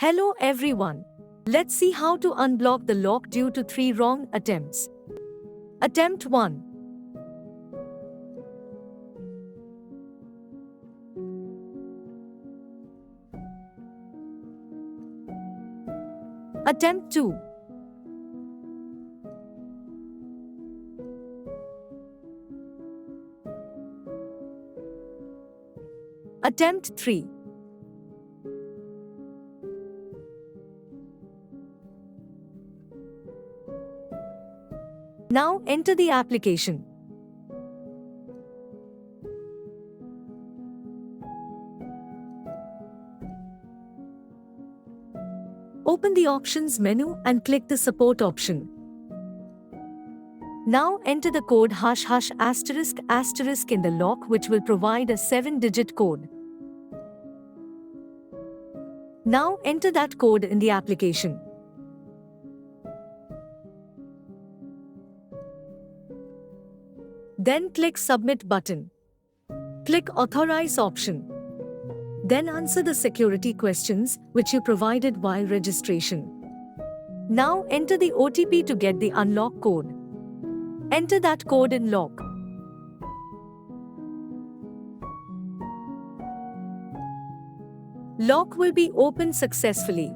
Hello everyone. Let's see how to unblock the lock due to 3 wrong attempts. Attempt 1. Attempt 2. Attempt 3. Now enter the application. Open the options menu and click the support option. Now enter the code ##** in the lock, which will provide a 7-digit code. Now enter that code in the application. Then click Submit button. Click Authorize option. Then answer the security questions which you provided while registration. Now enter the OTP to get the unlock code. Enter that code in lock. Lock will be opened successfully.